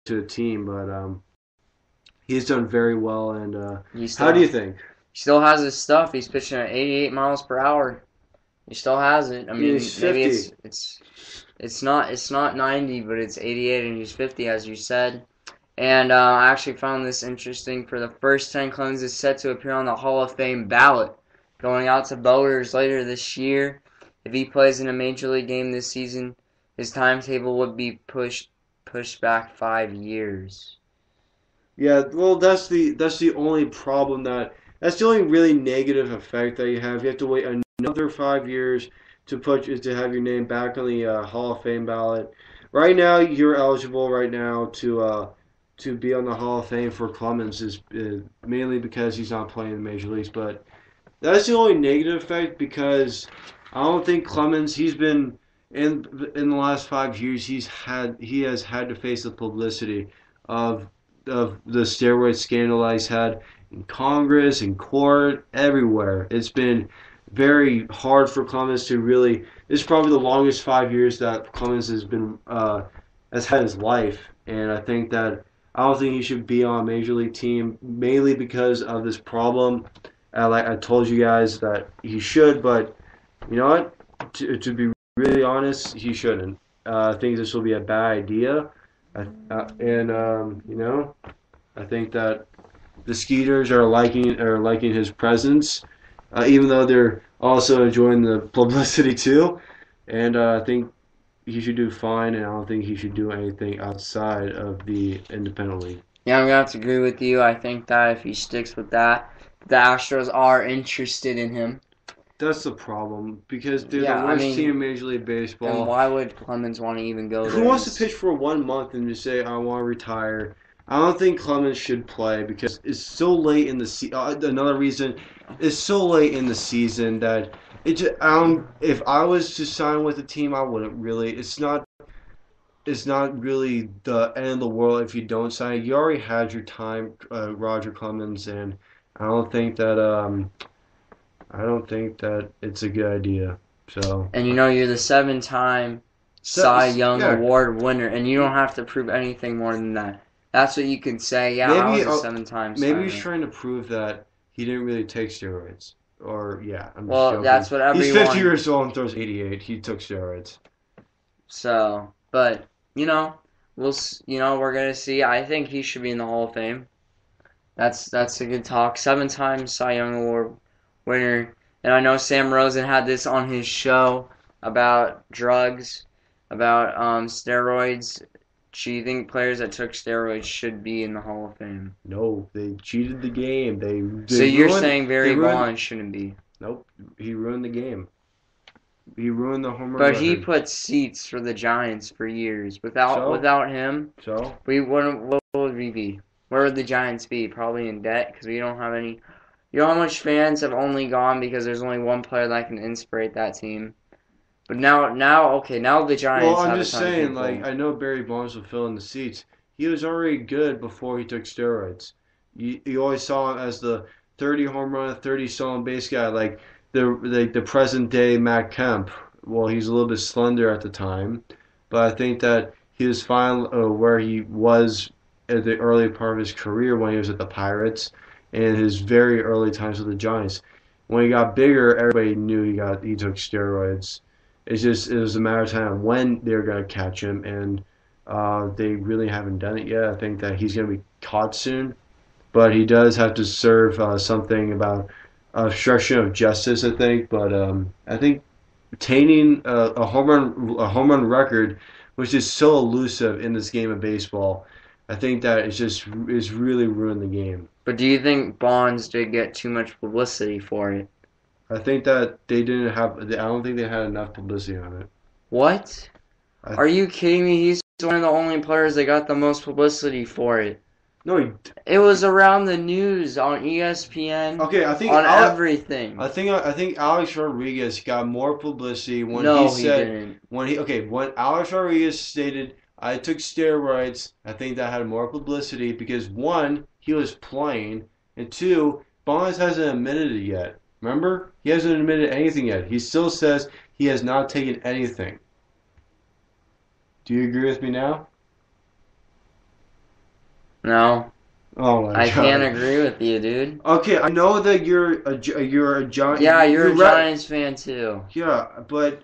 to the team, but he's done very well. And how do Still you think? he still has his stuff. He's pitching at 88 miles per hour. He still has it. I mean, He's maybe 50. it's not 90, but it's 88, and he's 50, as you said. And I actually found this interesting. For the first 10, Clemens is set to appear on the Hall of Fame ballot, going out to voters later this year. If he plays in a major league game this season, his timetable would be pushed back 5 years. Yeah, well, that's the only problem that's the only really negative effect that you have. You have to wait another 5 years to have your name back on the Hall of Fame ballot. Right now, you're eligible right now to be on the Hall of Fame for Clemens is mainly because he's not playing in the major leagues. But that's the only negative effect because I don't think Clemens he's been in the last 5 years he has had to face the publicity of the steroid scandal that he's had in Congress, in court, everywhere. It's been very hard for Clemens to really. It's probably the longest 5 years that Clemens has had his life, and I think that I don't think he should be on a major league team mainly because of this problem. Like I told you guys that he should, but you know what? To be really honest, he shouldn't. I think this will be a bad idea, and I think that the Skeeters are liking his presence, even though they're also enjoying the publicity too. And I think he should do fine, and I don't think he should do anything outside of the independent league. Yeah, I'm gonna have to agree with you. I think that if he sticks with that, the Astros are interested in him. That's the problem because they're Yeah, the I worst mean, team in Major League and Baseball. why would Clemens want to even go Who there? wants to pitch for 1 month and just say I want to retire? I don't think Clemens should play because it's so late in the another reason, it's so late in the season that it just, if I was to sign with a team, I wouldn't really. It's not really the end of the world if you don't sign. You already had your time, Roger Clemens, and I don't think that it's a good idea. So And you're the 7-time Cy Young Award winner, and you don't have to prove anything more than that. That's what you can say. Yeah, I was a 7-time Cy maybe he's Young. trying to prove that he didn't really take steroids. Or yeah, I'm just Well, joking. that's what He's everyone. 50 years old and throws 88. He took steroids. So, but we're gonna see. I think he should be in the Hall of Fame. That's a good talk. 7-time Cy Young Award winner, and I know Sam Rosen had this on his show about drugs, about steroids. Do you think players that took steroids should be in the Hall of Fame? No, they cheated the game. So you're saying Barry Bonds shouldn't be? Nope, he ruined the game. He ruined the home run But he record. put seats for the Giants for years. Without him, So what would we be? Where would the Giants be? Probably in debt because we don't have any. You know how much fans have only gone because there's only one player that can inspirate that team. But now the Giants. well, I'm have just a ton of saying. people. Like I know Barry Bonds will fill in the seats. He was already good before he took steroids. You always saw him as the 30 home run, 30 stolen base guy, like the present day Matt Kemp. Well, he's a little bit slender at the time, but I think that he was fine where he was at the early part of his career when he was at the Pirates and his very early times with the Giants. When he got bigger, everybody knew he took steroids. It was a matter of time when they were going to catch him, and they really haven't done it yet. I think that he's going to be caught soon, but he does have to serve something about obstruction of justice. I think, but I think attaining a home run record, which is so elusive in this game of baseball, I think that is really ruined the game. But do you think Bonds did get too much publicity for it? I think that they didn't have. I don't think they had enough publicity on it. What? Are you kidding me? He's one of the only players that got the most publicity for it. No, It was around the news on ESPN. okay. I think on everything. I think Alex Rodriguez got more publicity when he didn't. When Alex Rodriguez stated I took steroids, I think that had more publicity because one, he was playing, and two, Bonds hasn't admitted it yet. Remember? He hasn't admitted anything yet. He still says he has not taken anything. Do you agree with me now? No, Oh my I can't god. agree with you, dude. Okay, I know that you're a Giant. Yeah, you're a Giants fan too. Yeah, but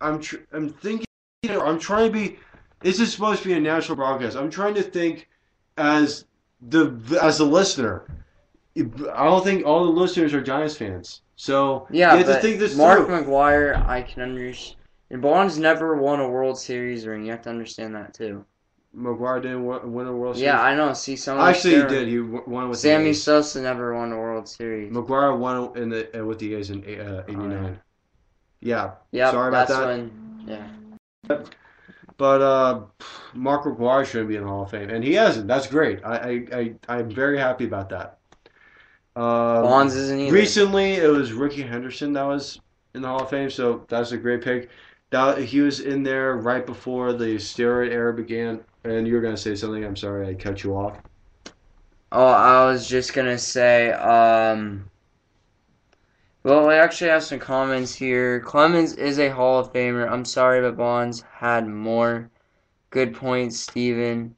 I'm thinking. I'm trying to be. This is supposed to be a national broadcast. I'm trying to think as as a listener. I don't think all the listeners are Giants fans. So you Yeah, have to but think this Mark through. McGwire, I can understand. And Bonds never won a World Series ring. You have to understand that too. McGuire didn't win a World Yeah, Series. I know. See, some of Actually, he the did. He won with the Sammy A's. Sosa never won a World Series. McGuire won in the with the A's in '89. Yeah. Yep, Sorry about that's that. when. Yeah. But Mark McGuire should be in the Hall of Fame, and he hasn't. That's great. I'm very happy about that. Bonds isn't either. Recently, it was Ricky Henderson that was in the Hall of Fame, so that's a great pick. He was in there right before the steroid era began. And you were gonna say something. I'm sorry, I cut you off. Oh, I was just gonna say, well, we actually have some comments here. Clemens is a Hall of Famer. I'm sorry, but Bonds had more. Good points, Steven.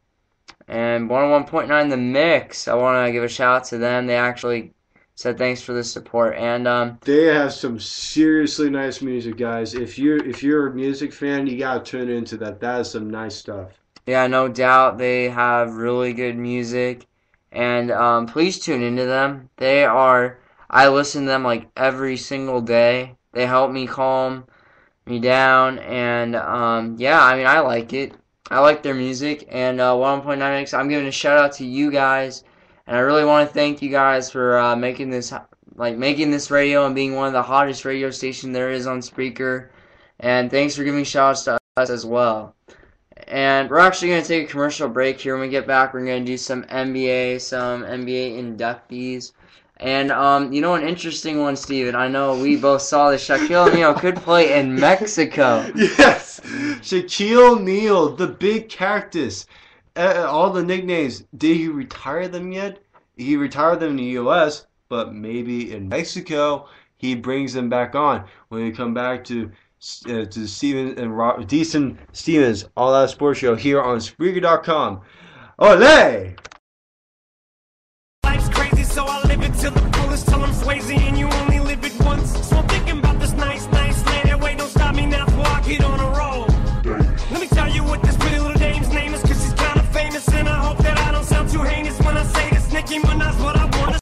And 101.9 The Mix. I want to give a shout out to them. They actually said thanks for the support. And they have some seriously nice music, guys. If you're a music fan, you gotta tune into that. That is some nice stuff. Yeah, no doubt they have really good music. And please tune into them. I listen to them like every single day. They help me calm me down. And yeah, I mean, I like it. I like their music. And 101.9X, I'm giving a shout out to you guys. And I really want to thank you guys for making this radio and being one of the hottest radio stations there is on Spreaker. And thanks for giving shout outs to us as well. And we're actually going to take a commercial break here. When we get back, we're going to do some NBA inductees. And, an interesting one, Steven. I know we both saw this. Shaquille O'Neal could play in Mexico. Yes! Shaquille O'Neal, the big cactus. All the nicknames. Did he retire them yet? He retired them in the U.S., but maybe in Mexico, he brings them back on. When we come back to Steven and Decent Stevens All Out Sports Show here on Spreaker.com. Olé! Life's crazy, so I live it to the fullest till I'm Swayze and you only live it once. So I'm thinking about this nice land. Wait, don't stop me now before I get on a roll. Let me tell you what this pretty little dame's name is, cause she's kind of famous, and I hope that I don't sound too heinous when I say this. Nicki Minaj, what I want to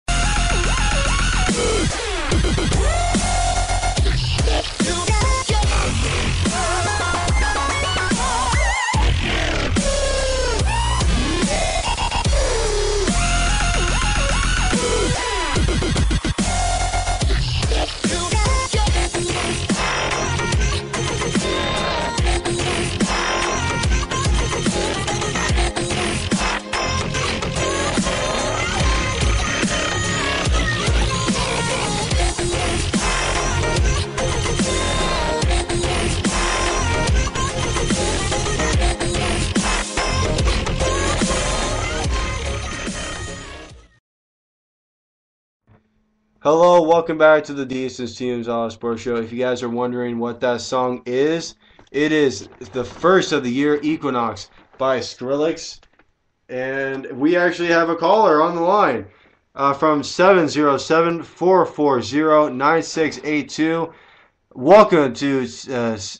Hello, welcome back to the Deits Teams All Sports Show. If you guys are wondering what that song is, it is the first of the year Equinox by Skrillex. And we actually have a caller on the line from 707-440-9682. Welcome to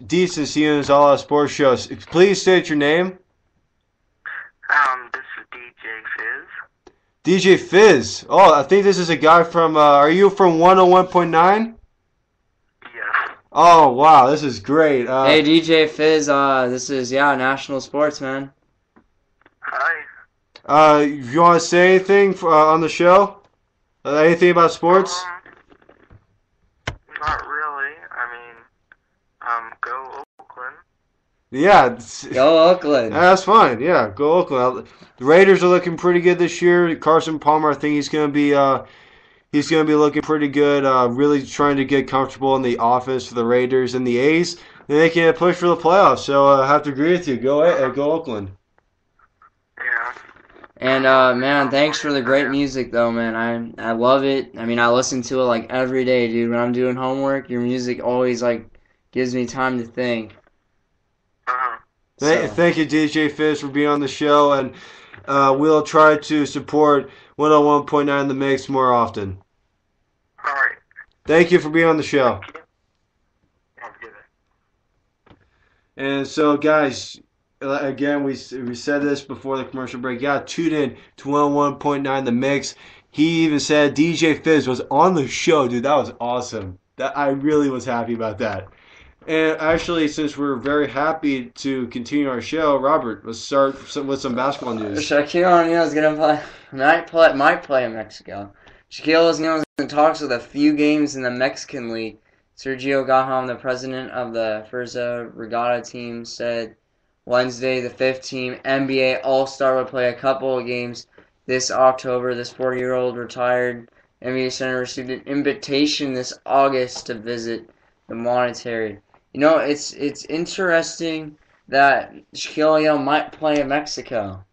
Deits Teams All Sports Show. Please state your name. This is DJ Fizz. DJ Fizz. Oh, I think this is a guy from, are you from 101.9? Yes. Oh, wow, this is great. Hey, DJ Fizz, this is, National Sports, man. Hi. You want to say anything on the show? Anything about sports? Not really. I mean, go Oakland. Yeah. Go Oakland. That's fine. Yeah, go Oakland. The Raiders are looking pretty good this year. Carson Palmer, I think he's going to be looking pretty good. Really trying to get comfortable in the offense for the Raiders and the A's. And they can push for the playoffs. So I have to agree with you. Go Oakland. Yeah. And, man, thanks for the great music, though, man. I love it. I mean, I listen to it, like, every day, dude. When I'm doing homework, your music always, like, gives me time to think. Uh-huh. Thank you, DJ Fizz, for being on the show. And we'll try to support 101.9 The Mix more often. All right. Thank you for being on the show. Have a good day. And so, guys, again, we said this before the commercial break. Yeah, tune in to 101.9 The Mix. He even said DJ Fizz was on the show, dude. That was awesome. That I really was happy about that. And actually, since we're very happy to continue our show, Robert, let's start with some basketball news. Shaquille O'Neal is gonna might play in Mexico. Shaquille O'Neal is in talks with a few games in the Mexican League. Sergio Gaham, the president of the Furza Regatta team, said Wednesday the 5th team NBA All-Star would play a couple of games this October. This 40-year-old retired NBA center received an invitation this August to visit the Monetary. You know, it's interesting that Shaquille O'Neal might play in Mexico.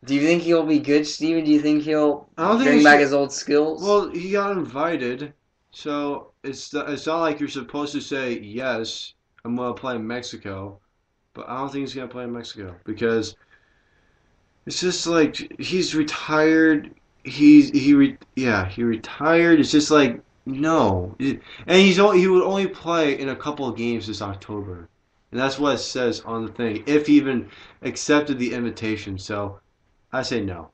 Do you think he'll be good, Steven? Do you think he'll bring back his old skills? Well, he got invited, so it's not like you're supposed to say, yes, I'm going to play in Mexico, but I don't think he's going to play in Mexico because it's just like he's retired. He retired. It's just like, no. And he would only play in a couple of games this October. And that's what it says on the thing, if he even accepted the invitation. So I say no.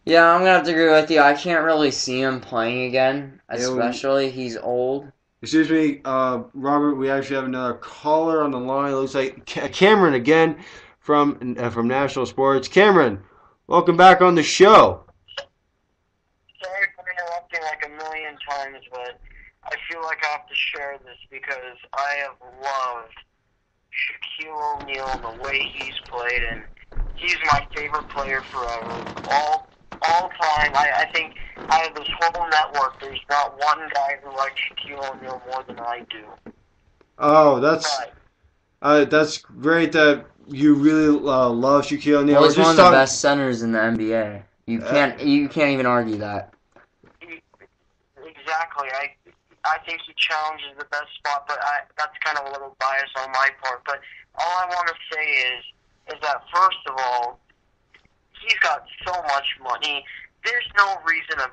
Yeah, I'm going to have to agree with you. I can't really see him playing again, especially he's old. Excuse me, Robert, we actually have another caller on the line. It looks like Cameron again from National Sports. Cameron, welcome back on the show. Sorry for interrupting like a million times, but I feel like I have to share this because I have loved Shaquille O'Neal and the way he's played, and he's my favorite player forever. All time. I think out of this whole network, there's not one guy who likes Shaquille O'Neal more than I do. Oh, that's great that you really love Shaquille O'Neal. Well, he's one of the best centers in the NBA. You can't even argue that. Exactly. I think he challenges the best spot, but that's kind of a little bias on my part. But all I want to say is that first of all, he's got so much money. There's no reason to,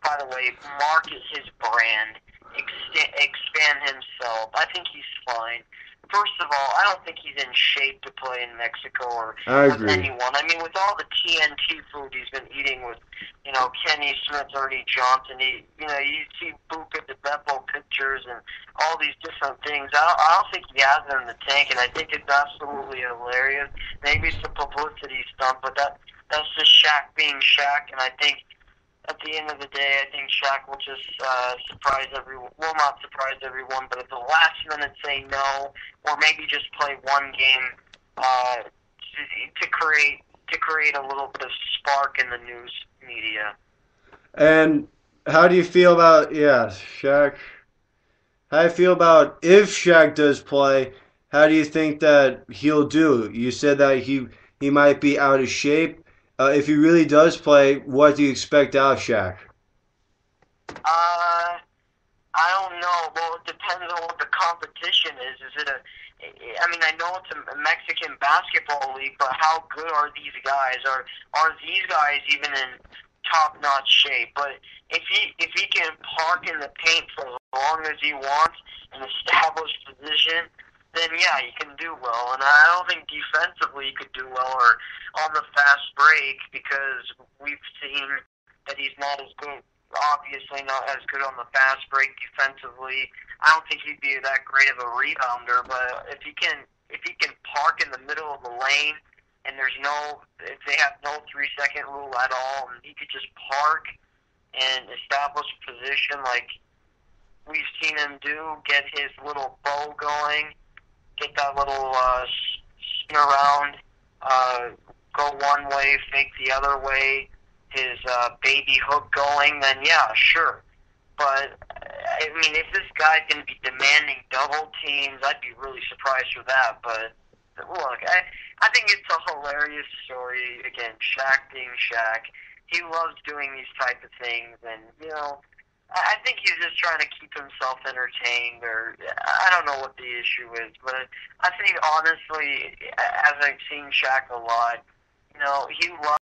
by the way, market his brand, expand himself. I think he's fine. First of all, I don't think he's in shape to play in Mexico or with anyone. I mean, with all the TNT food he's been eating with, Kenny Smith, Ernie Johnson, you see Buka de Beppo pictures and all these different things. I don't think he has it in the tank, and I think it's absolutely hilarious. Maybe it's a publicity stunt, but that's just Shaq being Shaq, and I think at the end of the day, I think Shaq will just surprise everyone. Well, not surprise everyone, but at the last minute say no, or maybe just play one game to create a little bit of spark in the news media. And how do you feel about Shaq? How do you feel about if Shaq does play? How do you think that he'll do? You said that he might be out of shape. If he really does play, what do you expect out of Shaq? I don't know. Well, it depends on what the competition is. I know it's a Mexican basketball league, but how good are these guys? Are these guys even in top-notch shape? But if he can park in the paint for as long as he wants and establish position, then yeah, he can do well. And I don't think defensively he could do well or on the fast break because we've seen that he's not as good. Obviously not as good on the fast break defensively. I don't think he'd be that great of a rebounder, but if he can park in the middle of the lane and if they have no 3-second rule at all, and he could just park and establish position like we've seen him do, get his little bow going, get that little spin around, go one way, fake the other way, his baby hook going, then yeah, sure. But, if this guy's going to be demanding double teams, I'd be really surprised for that. But, look, I think it's a hilarious story. Again, Shaq being Shaq. He loves doing these type of things, and, I think he's just trying to keep himself entertained, or I don't know what the issue is. But I think, honestly, as I've seen Shaq a lot, You know, he loves